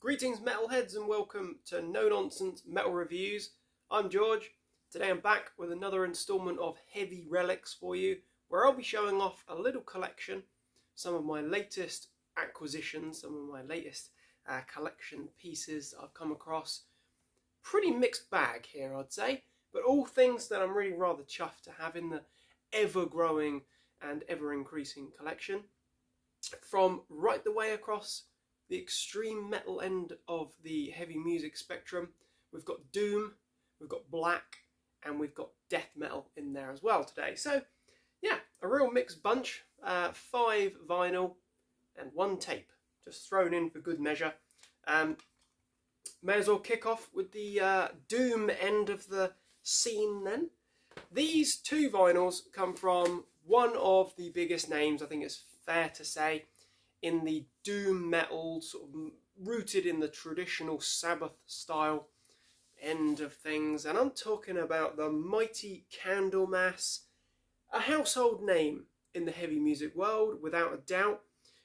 Greetings Metalheads and welcome to No Nonsense Metal Reviews. I'm George. Today I'm back with another instalment of Heavy Relics for you, where I'll be showing off a little collection, some of my latest acquisitions, some of my latest collection pieces I've come across. Pretty mixed bag here, I'd say, but all things that I'm really rather chuffed to have in the ever-growing and ever-increasing collection. From right the way across the extreme metal end of the heavy music spectrum, we've got doom, we've got black, and we've got death metal in there as well today. So yeah, a real mixed bunch. 5 vinyl and 1 tape, just thrown in for good measure. May as well kick off with the doom end of the scene then. These 2 vinyls come from one of the biggest names, I think it's fair to say, in the doom metal, sort of rooted in the traditional Sabbath style end of things, and I'm talking about the mighty Candlemass, a household name in the heavy music world without a doubt.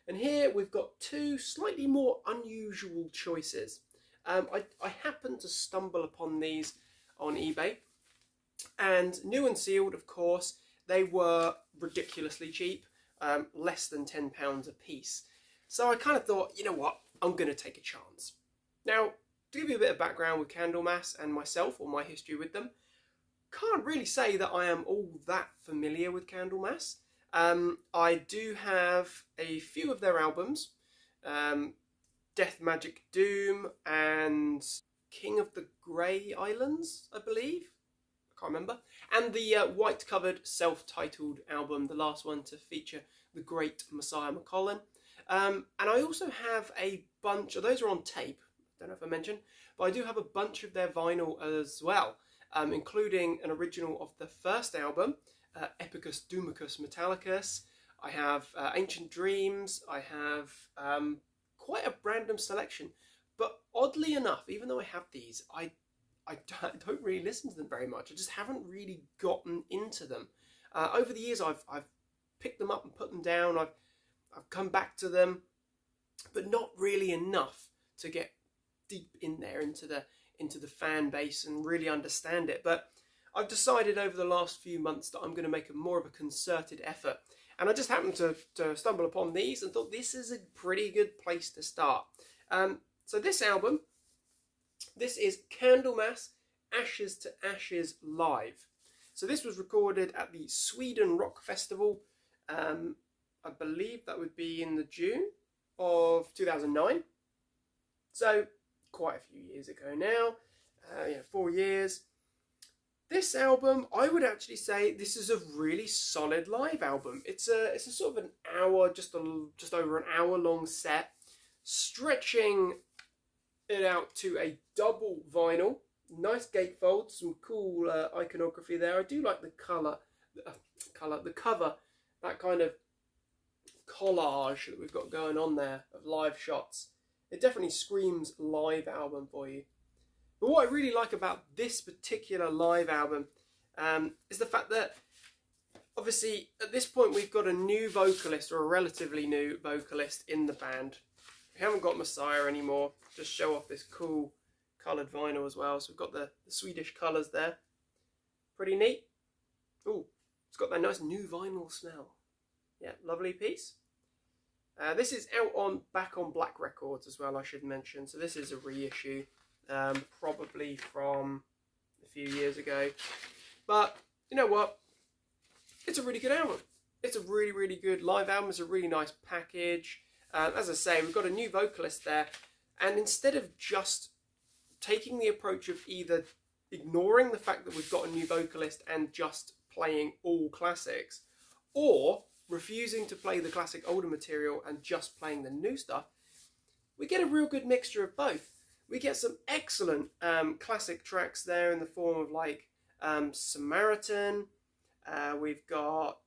And here we've got 2 slightly more unusual choices. I happened to stumble upon these on eBay, and new and sealed, of course, they were ridiculously cheap. Less than £10 a piece. So I kind of thought, you know what, I'm going to take a chance. Now, to give you a bit of background with Candlemass and myself, or my history with them, can't really say that I am all that familiar with Candlemass. I do have a few of their albums, Death Magic Doom and King of the Grey Islands, I believe. Can't remember, and the white covered self-titled album, the last one to feature the great Messiah McCollin. And I also have a bunch of those are on tape, don't know if I mentioned, but I do have a bunch of their vinyl as well, including an original of the first album, Epicus Doomicus Metallicus. I have Ancient Dreams. I have quite a random selection, but oddly enough, even though I have these, I don't really listen to them very much. I just haven't really gotten into them. Over the years, I've picked them up and put them down. I've come back to them, but not really enough to get deep in there into the fan base and really understand it. But I've decided over the last few months that I'm going to make more of a concerted effort. And I just happened to stumble upon these and thought this is a pretty good place to start. So this album, this is Candlemass Ashes to Ashes Live. So this was recorded at the Sweden Rock Festival. I believe that would be in the June of 2009. So quite a few years ago now. 4 years. This album, I would actually say this is a really solid live album. It's a sort of an hour, just over an hour long set, stretching it out to a double vinyl. Nice gatefold, some cool iconography there. I do like the the cover, that kind of collage that we've got going on there of live shots. It definitely screams live album for you. But what I really like about this particular live album is the fact that obviously at this point we've got a new vocalist, or a relatively new vocalist in the band. We haven't got Messiah anymore. Just show off this cool coloured vinyl as well. So we've got the Swedish colours there. Pretty neat. Ooh, it's got that nice new vinyl smell. Yeah, lovely piece. This is out back on Black Records as well, I should mention. So this is a reissue, probably from a few years ago. But you know what? It's a really good album. It's a really, really good live album. It's a really nice package. As I say, we've got a new vocalist there, and instead of just taking the approach of either ignoring the fact that we've got a new vocalist and just playing all classics, or refusing to play the classic older material and just playing the new stuff, we get a real good mixture of both. We get some excellent classic tracks there in the form of like Samaritan. We've got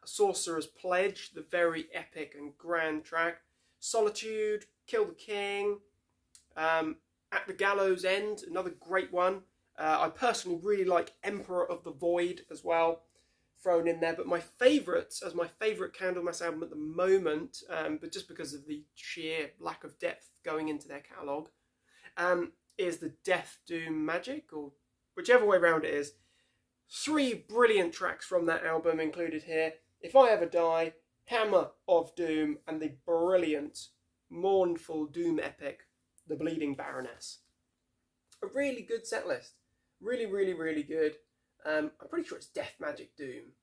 Sorcerer's Pledge, the very epic and grand track. Solitude, Kill the King. At the Gallows End, another great one. I personally really like Emperor of the Void as well. thrown in there. But my favourites, as my favourite Candlemass album at the moment, but just because of the sheer lack of depth going into their catalogue, is the Death, Doom, Magic, or whichever way round it is. 3 brilliant tracks from that album included here. If I Ever Die, Hammer of Doom, and the brilliant, mournful Doom epic, The Bleeding Baroness. A really good set list. Really, really, really good. I'm pretty sure it's Death, Magic, Doom.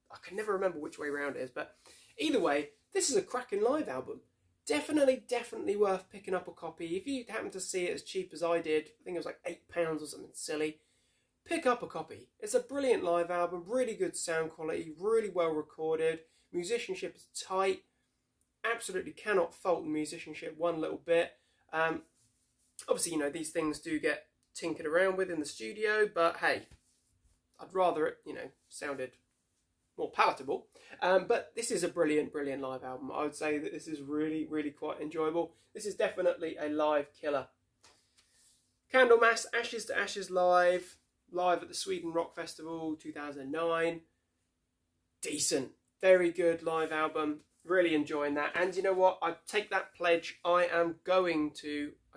I can never remember which way round it is, but either way, this is a cracking live album. Definitely worth picking up a copy. If you happen to see it as cheap as I did, I think it was like £8 or something silly, pick up a copy. It's a brilliant live album, really good sound quality, really well recorded. Musicianship is tight. Absolutely cannot fault the musicianship one little bit. Obviously, you know, these things do get tinkered around with in the studio, but hey, I'd rather it, you know, sounded more palatable. But this is a brilliant live album. I would say that this is really quite enjoyable. This is definitely a live killer. Candlemass, Ashes to Ashes live at the Sweden Rock Festival 2009. Decent, very good live album. Really enjoying that. And you know what? I take that pledge. I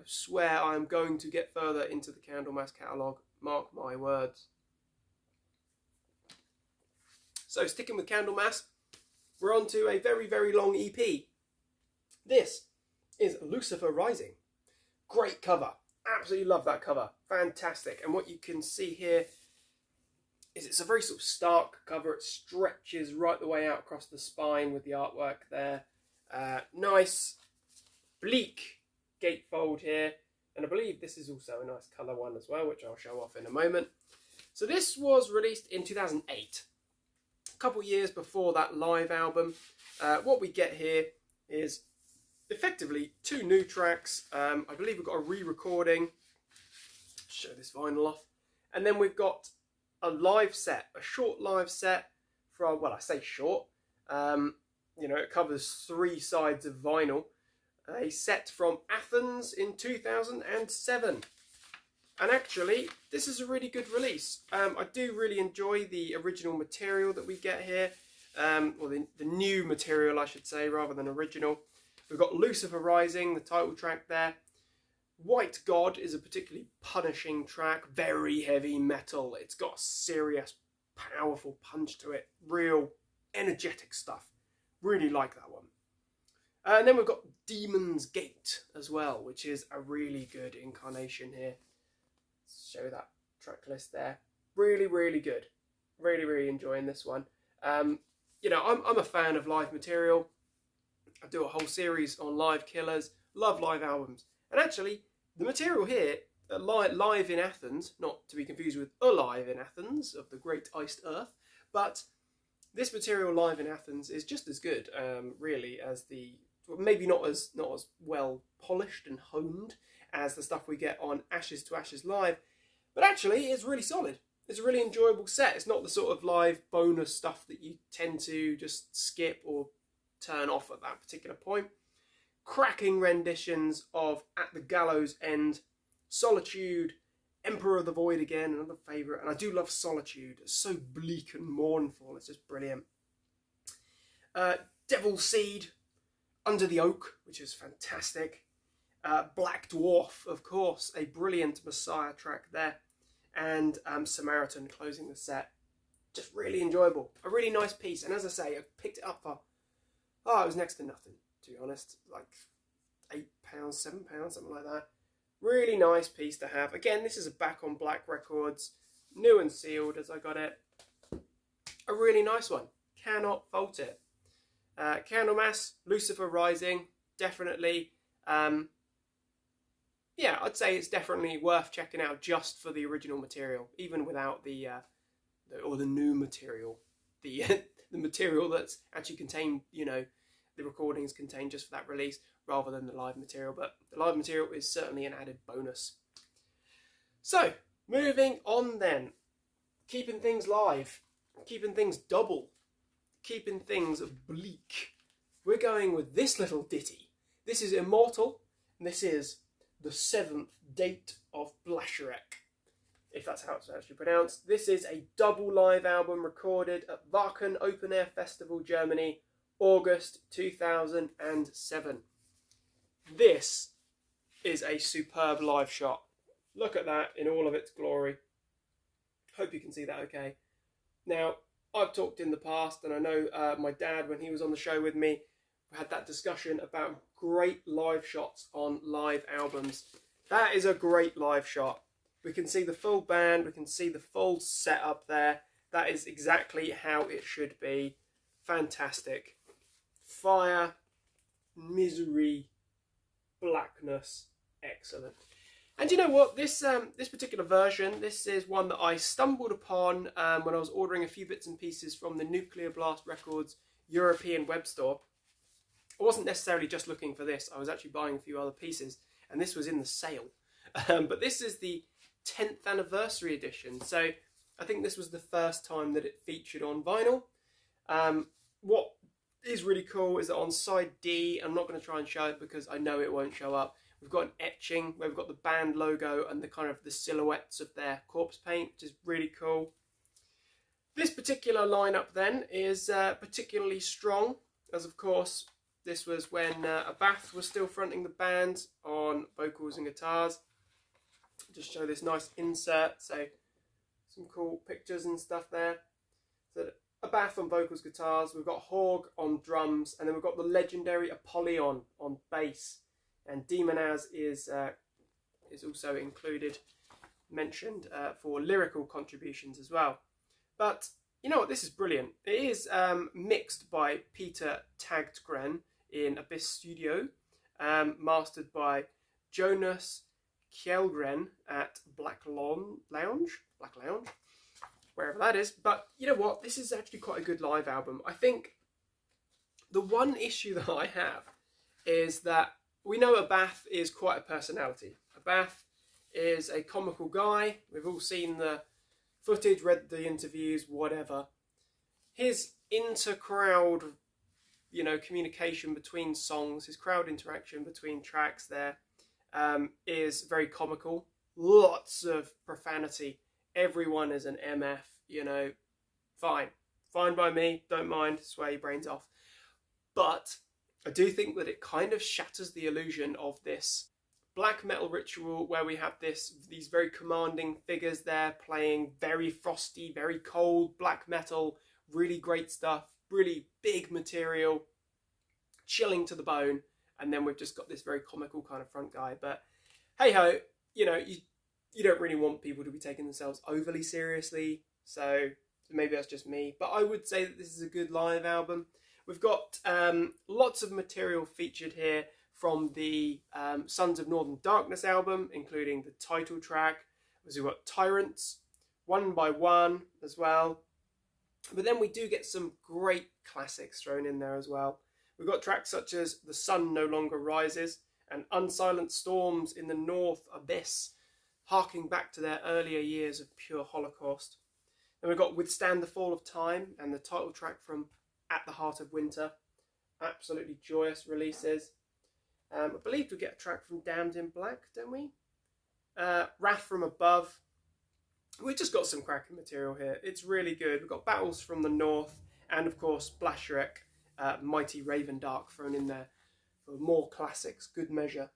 swear I am going to get further into the Candlemass catalogue. Mark my words. So sticking with Candlemass, we're on to a very long EP. This is Lucifer Rising. Great cover. Absolutely love that cover. Fantastic. And what you can see here is it's a very sort of stark cover. It stretches right the way out across the spine with the artwork there. Nice bleak gatefold here. And I believe this is also a nice colour one as well, which I'll show off in a moment. So this was released in 2008. A couple years before that live album. What we get here is effectively 2 new tracks. I believe we've got a re-recording. Show this vinyl off. And then we've got a live set, a short live set from, well, I say short, you know, it covers 3 sides of vinyl. A set from Athens in 2007. And actually, this is a really good release. I do really enjoy the original material that we get here. Or the new material, I should say, rather than original. We've got Lucifer Rising, the title track there. White God is a particularly punishing track. Very heavy metal. It's got a serious, powerful punch to it. Real energetic stuff. Really like that one. And then we've got Demon's Gate as well, which is a really good incarnation here. Show that track list there. Really good. Really enjoying this one. You know, I'm a fan of live material. I do a whole series on live killers. Love live albums. And actually, the material here, live in Athens, not to be confused with Alive in Athens of the Great Iced Earth, but this material live in Athens is just as good, really, as the, maybe not as well polished and honed as the stuff we get on Ashes to Ashes Live, but actually it's really solid. It's a really enjoyable set. It's not the sort of live bonus stuff that you tend to just skip or turn off at that particular point. Cracking renditions of At the Gallows End, Solitude, Emperor of the Void again, another favourite. And I do love Solitude. It's so bleak and mournful. It's just brilliant. Devil Seed, Under the Oak, which is fantastic. Black Dwarf, of course, a brilliant Messiah track there. And Samaritan closing the set. Just really enjoyable. A really nice piece. And as I say, I picked it up for, oh, it was next to nothing, to be honest. Like £8, £7, something like that. Really nice piece to have. Again, this is a Back on Black Records. New and sealed as I got it. A really nice one. Cannot fault it. Candlemass, Lucifer Rising, definitely. Yeah, I'd say it's definitely worth checking out just for the original material, even without the new material, the material that's actually contained, you know, the recordings contained just for that release, rather than the live material. But the live material is certainly an added bonus. So, moving on then, keeping things live, keeping things double, keeping things bleak. We're going with this little ditty. This is Immortal, and this is the 7th Date of Blasharek. if that's how it's actually pronounced. This is a double live album recorded at Wacken Open Air Festival, Germany, August 2007. This is a superb live shot. Look at that in all of its glory. Hope you can see that okay. Now, I've talked in the past, and I know my dad, when he was on the show with me, we had that discussion about great live shots on live albums. That is a great live shot. We can see the full band, we can see the full setup there. That is exactly how it should be. Fantastic. Fire, misery, blackness, excellent. And you know what, this particular version, this is one that I stumbled upon when I was ordering a few bits and pieces from the Nuclear Blast Records European web store. I wasn't necessarily just looking for this, I was actually buying a few other pieces, and this was in the sale. But this is the 10th anniversary edition, so I think this was the first time that it featured on vinyl. What is really cool is that on side D, I'm not going to try and show it because I know it won't show up, we've got an etching where we've got the band logo and the kind of the silhouettes of their corpse paint, which is really cool. This particular lineup then is particularly strong, as of course this was when Abath was still fronting the band on vocals and guitars. Just show this nice insert, so some cool pictures and stuff there. So Abath on vocals, guitars, we've got Hawg on drums, and then we've got the legendary Apollyon on bass. And Demonaz is also included, mentioned for lyrical contributions as well. But you know what, this is brilliant. It is mixed by Peter Tagtgren in Abyss Studio, mastered by Jonas Kjellgren at Black Lounge, wherever that is. But you know what, this is actually quite a good live album. I think the one issue that I have is that we know Abath is quite a personality. Abath is a comical guy. We've all seen the footage, read the interviews, whatever. His inter-crowd, you know, communication between songs, his crowd interaction between tracks there is very comical. Lots of profanity. Everyone is an MF, you know. Fine. Fine by me. Don't mind. Swear your brains off. But I do think that it kind of shatters the illusion of this black metal ritual where we have these very commanding figures there playing very frosty, very cold black metal, really great stuff, really big material, chilling to the bone, and then we've just got this very comical kind of front guy. But hey ho, you know, you don't really want people to be taking themselves overly seriously, so maybe that's just me, but I would say that this is a good live album. We've got lots of material featured here from the Sons of Northern Darkness album, including the title track. We've got Tyrants, One by One as well. But then we do get some great classics thrown in there as well. We've got tracks such as The Sun No Longer Rises and Unsilent Storms in the North Abyss, harking back to their earlier years of pure Holocaust. Then we've got Withstand the Fall of Time and the title track from At the Heart of Winter. Absolutely joyous releases. I believe we get a track from Damned in Black, don't we? Wrath from Above. We've just got some cracking material here. It's really good. We've got Battles from the North and, of course, Blasharek, Mighty Raven Dark thrown in there for more classics, good measure.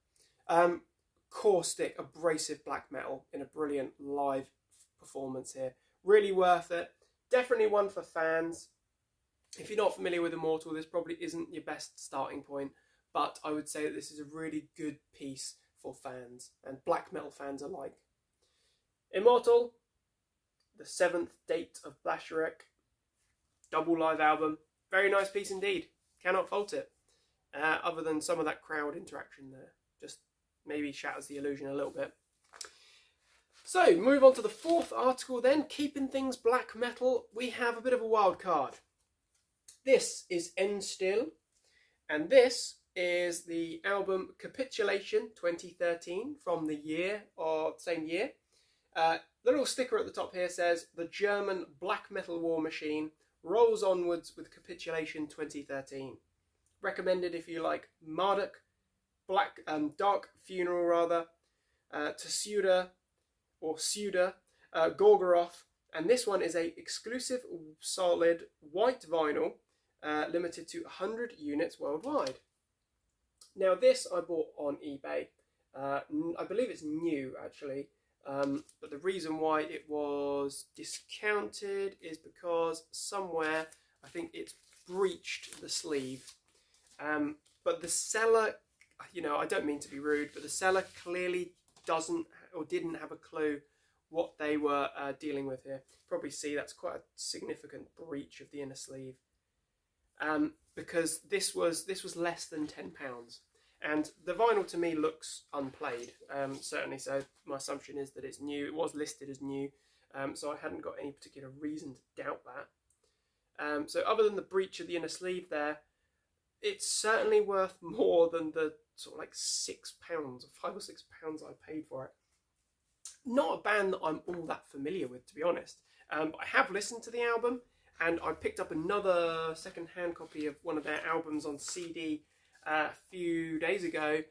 Caustic, abrasive black metal in a brilliant live performance here. Really worth it. Definitely one for fans. If you're not familiar with Immortal, this probably isn't your best starting point, but I would say that this is a really good piece for fans and black metal fans alike. Immortal, the 7th date of Blasharek, double live album. Very nice piece indeed. Cannot fault it. Other than some of that crowd interaction there. Just maybe shatters the illusion a little bit. So, move on to the 4th article then. Keeping things black metal, we have a bit of a wild card. This is End Still, and this is the album Capitulation 2013 from the year, or same year. The little sticker at the top here says, the German black metal war machine rolls onwards with Capitulation 2013. Recommended if you like Marduk, Dark Funeral rather, Tsuda or Suda, Gorgoroth, and this one is a exclusive solid white vinyl, limited to 100 units worldwide. Now this I bought on eBay. I believe it's new actually, but the reason why it was discounted is because somewhere I think it's breached the sleeve. But the seller, you know, I don't mean to be rude, but the seller clearly doesn't or didn't have a clue what they were dealing with here. Probably see that's quite a significant breach of the inner sleeve, because this was less than £10, and the vinyl to me looks unplayed. Certainly, so my assumption is that it's new. It was listed as new, so I hadn't got any particular reason to doubt that. So other than the breach of the inner sleeve there, it's certainly worth more than the sort of like £6 or £5 or £6 I paid for it. Not a band that I'm all that familiar with, to be honest. I have listened to the album, and I picked up another second-hand copy of one of their albums on CD a few days ago.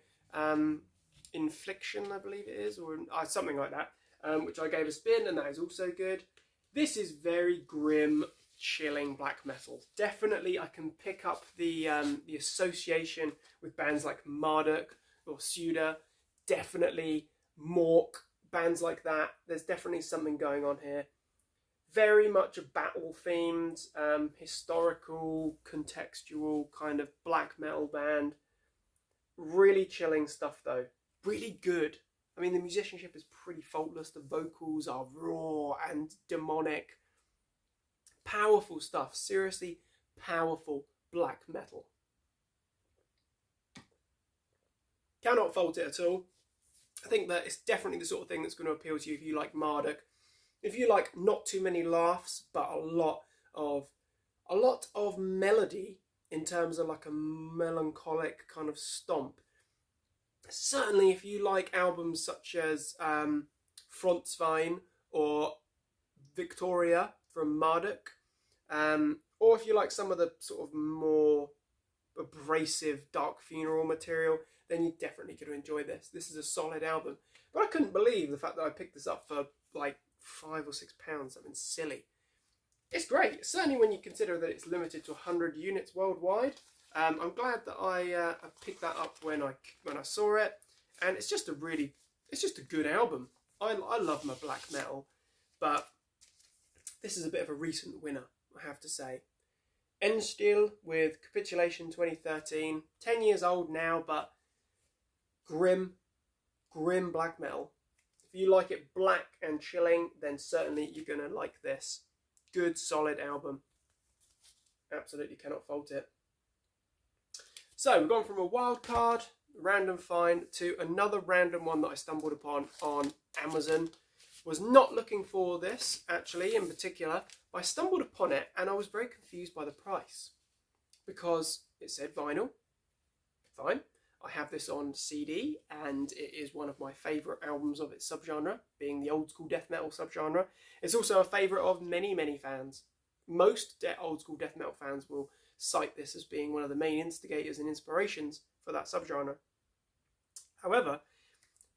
Infliction, I believe it is, or something like that, which I gave a spin, and that is also good. This is very grim, chilling black metal. Definitely I can pick up the association with bands like Marduk or Suda, definitely Mork, bands like that. There's definitely something going on here. Very much a battle themed, historical, contextual kind of black metal band. Really chilling stuff though, really good. I mean, the musicianship is pretty faultless, the vocals are raw and demonic. Powerful stuff, seriously powerful black metal. Cannot fault it at all. I think that it's definitely the sort of thing that's going to appeal to you if you like Marduk. If you like not too many laughs, but a lot of melody in terms of like a melancholic kind of stomp. Certainly if you like albums such as Frontsvein or Victoria from Marduk, or if you like some of the sort of more abrasive Dark Funeral material, then you definitely could enjoy this. This is a solid album. But I couldn't believe the fact that I picked this up for like £5 or £6, something silly. It's great, certainly when you consider that it's limited to 100 units worldwide. I'm glad that I picked that up when I saw it, and it's just a good album. I love my black metal, but this is a bit of a recent winner, I have to say. Endstill with Capitulation 2013, 10 years old now, but grim black metal. If you like it black and chilling, then certainly you're going to like this. Good, solid album. Absolutely cannot fault it. So we've gone from a wild card, random find, to another random one that I stumbled upon on Amazon. Was not looking for this, actually, in particular. I stumbled upon it and I was very confused by the price. Because it said vinyl. Fine. I have this on CD, and it is one of my favourite albums of its subgenre, being the old school death metal subgenre. It's also a favourite of many, many fans. Most old school death metal fans will cite this as being one of the main instigators and inspirations for that subgenre. However,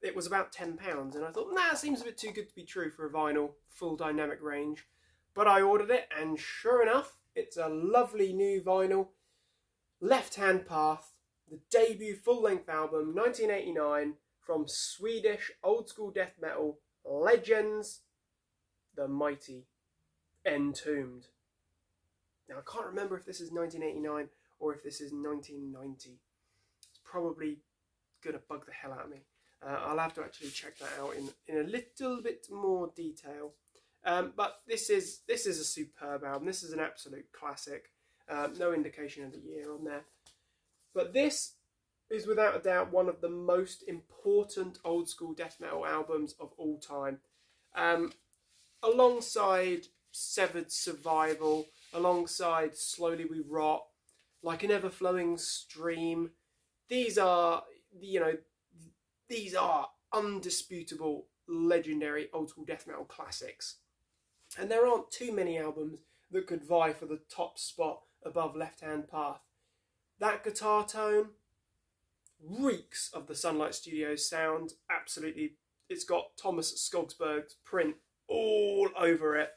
it was about £10, and I thought, nah, it seems a bit too good to be true for a vinyl, full dynamic range. But I ordered it, and sure enough, it's a lovely new vinyl, Left Hand Path, the debut full-length album, 1989, from Swedish old-school death metal legends, the mighty Entombed. Now, I can't remember if this is 1989 or if this is 1990. It's probably going to bug the hell out of me. I'll have to actually check that out in a little bit more detail. But this is a superb album. This is an absolute classic. No indication of the year on there. But this is without a doubt one of the most important old school death metal albums of all time. Alongside Severed Survival, alongside Slowly We Rot, Like an Ever-Flowing Stream, these are undisputable, legendary old school death metal classics. And there aren't too many albums that could vie for the top spot above Left Hand Path. That guitar tone reeks of the Sunlight Studios sound, absolutely. It's got Thomas Skogsberg's print all over it.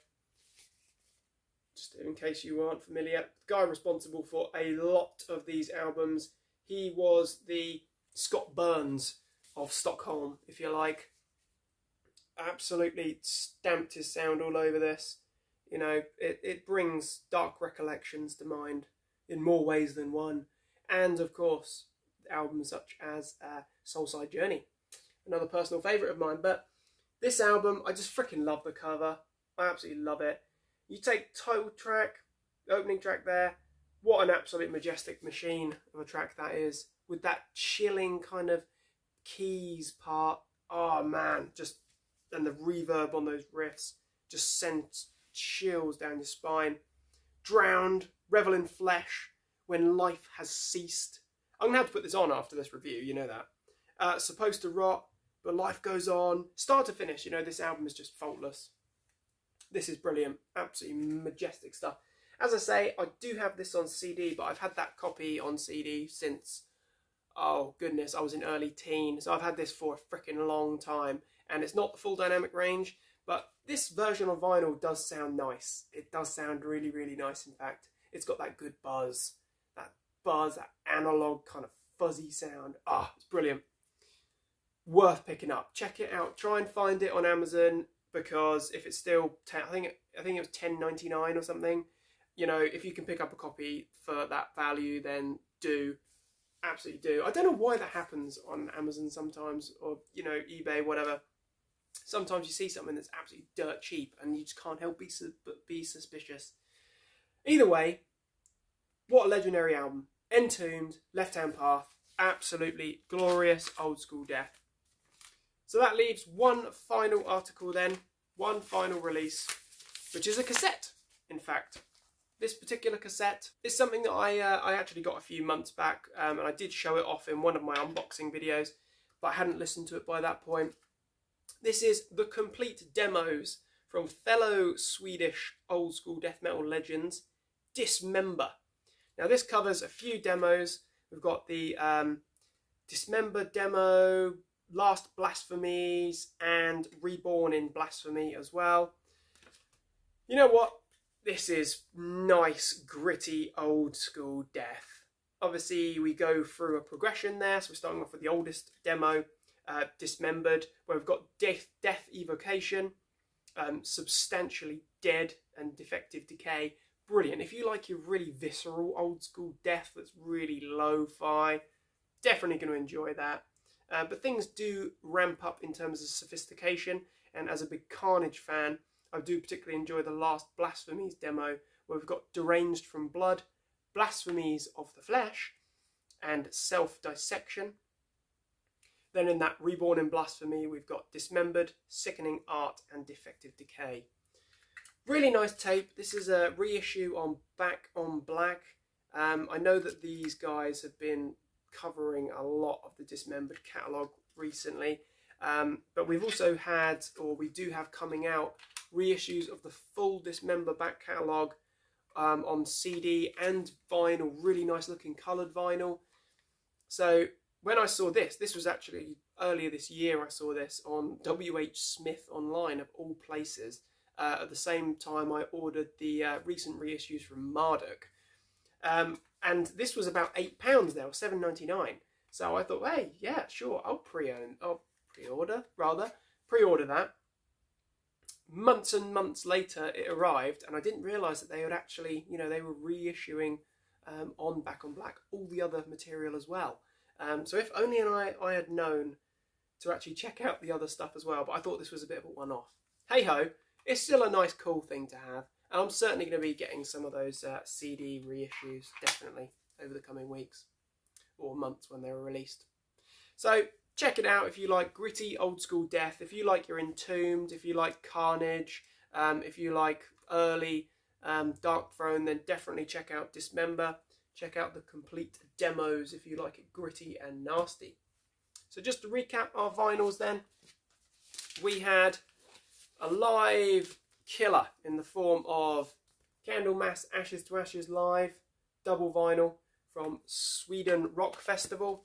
Just in case you aren't familiar, the guy responsible for a lot of these albums, he was the Scott Burns of Stockholm, if you like. Absolutely stamped his sound all over this. You know, it brings dark recollections to mind in more ways than one. And of course, albums such as Soulside Journey, another personal favourite of mine. But this album, I just freaking love the cover. I absolutely love it. You take title track, opening track there, what an absolute majestic machine of a track that is, with that chilling kind of keys part. Oh man, just, and the reverb on those riffs just sends chills down your spine. Drowned, revel in flesh, when life has ceased. I'm gonna have to put this on after this review, you know that. Supposed to rot, but life goes on. Start to finish, you know, this album is just faultless. This is brilliant, absolutely majestic stuff. As I say, I do have this on CD, but I've had that copy on CD since, oh goodness, I was in early teen. So I've had this for a freaking long time, and it's not the full dynamic range, but this version on vinyl does sound nice. It does sound really, really nice, in fact. It's got that good buzz, that analog kind of fuzzy sound. Ah, it's brilliant. Worth picking up. Check it out. Try and find it on Amazon, because if it's still, I think it was $10.99 or something. You know, if you can pick up a copy for that value, then do. Absolutely do. I don't know why that happens on Amazon sometimes, or, you know, eBay, whatever. Sometimes you see something that's absolutely dirt cheap and you just can't help but be suspicious. Either way, what a legendary album. Entombed, Left Hand Path, absolutely glorious old school death. So that leaves one final article then, one final release, which is a cassette, in fact. This particular cassette is something that I actually got a few months back, and I did show it off in one of my unboxing videos, but I hadn't listened to it by that point. This is the complete demos from fellow Swedish old school death metal legends, Dismember. Now this covers a few demos. We've got the Dismember demo, Last Blasphemies, and Reborn in Blasphemy as well. You know what? This is nice, gritty, old school death. Obviously, we go through a progression there. So we're starting off with the oldest demo, Dismembered, where we've got Death Evocation, Substantially Dead, and Defective Decay. Brilliant. If you like your really visceral old school death that's really lo-fi, definitely going to enjoy that. But things do ramp up in terms of sophistication, and as a big Carnage fan, I do particularly enjoy the Last Blasphemies demo, where we've got Deranged from Blood, Blasphemies of the Flesh, and Self-Dissection. Then in that Reborn in Blasphemy, we've got Dismembered, Sickening Art, and Defective Decay. Really nice tape. This is a reissue on Back on Black. I know that these guys have been covering a lot of the Dismembered catalogue recently, but we've also had, or we do have coming out, reissues of the full Dismember back catalogue on CD and vinyl, really nice looking coloured vinyl. So when I saw this was actually earlier this year. I saw this on WH Smith online, of all places. At the same time I ordered the recent reissues from Marduk. And this was about £8 now, $7.99. So I thought, hey, yeah, sure, I'll pre-order that. Months and months later, it arrived, and I didn't realise that they had actually, you know, they were reissuing on Back on Black all the other material as well. So if only I had known to actually check out the other stuff as well, but I thought this was a bit of a one-off. Hey-ho, it's still a nice, cool thing to have. And I'm certainly going to be getting some of those CD reissues, definitely, over the coming weeks or months when they're released. So check it out if you like gritty old school death, if you like your Entombed, if you like Carnage, if you like early Dark Throne, then definitely check out Dismember. Check out the complete demos if you like it gritty and nasty. So just to recap our vinyls then, we had a live killer in the form of Candlemass Ashes to Ashes Live, double vinyl from Sweden Rock Festival.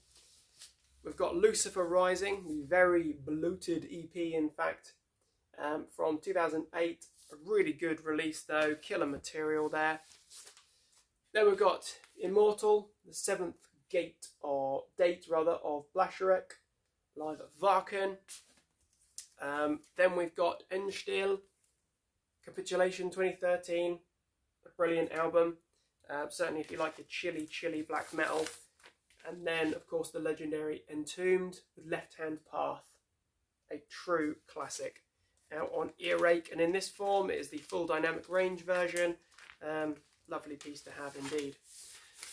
We've got Lucifer Rising, the very bloated EP in fact, from 2008. A really good release though, killer material there. Then we've got Immortal, the 7th date of Blasharek, live at Varken. Then we've got Endstill, Capitulation 2013, a brilliant album. Certainly if you like the chilly black metal. And then, of course, the legendary Entombed with Left Hand Path, a true classic, out on Earache. And in this form, it is the full dynamic range version. Lovely piece to have indeed.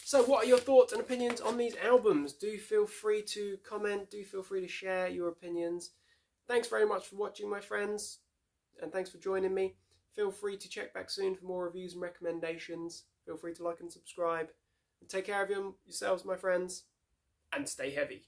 So what are your thoughts and opinions on these albums? Do feel free to comment, do feel free to share your opinions. Thanks very much for watching, my friends, and thanks for joining me. Feel free to check back soon for more reviews and recommendations. Feel free to like and subscribe. And take care of yourselves, my friends, and stay heavy.